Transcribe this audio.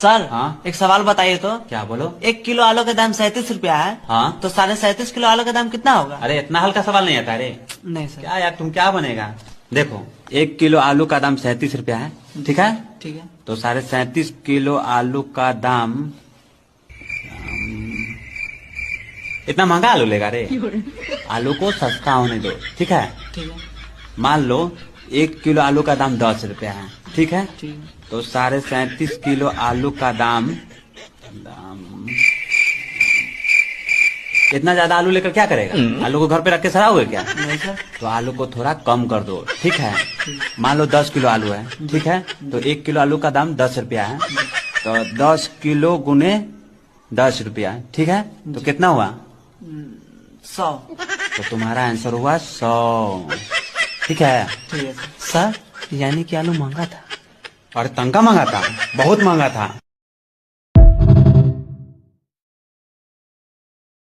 Sir हाँ? एक सवाल बताइए तो। क्या बोलो। 1 किलो आलू का दाम 37 रुपया है। हाँ? तो 37.5 किलो आलू का दाम कितना होगा? अरे इतना हल्का सवाल नहीं आता रे। नहीं सर। क्या यार तुम क्या बनेगा। देखो 1 किलो आलू का दाम 37 रुपया है, ठीक है। ठीक है। तो 37.5 किलो आलू का दाम इतना महंगा आलू लेगा रे। आलू को सस्ता होने दो, ठीक है। ठीक है। मान लो 1 किलो आलू का दाम 10 रुपया है, ठीक है। ठीक है। तो 37.5 किलो आलू का दाम इतना ज्यादा आलू लेकर क्या करेगा। आलू को घर पे रख के सड़ाओगे क्या। नहीं सर। तो आलू को थोड़ा कम कर दो, ठीक है। मान लो 10 किलो आलू है, ठीक है। तो 1 किलो आलू का दाम 10 रुपया है। तो 10 किलो गुने 10 रुपया, ठीक है। तो कितना हुआ 100। तो तुम्हारा आंसर हुआ 100, ठीक है। ठीक है सर। यानी कि आलू महंगा था। और तंका महंगा था, बहुत महंगा था।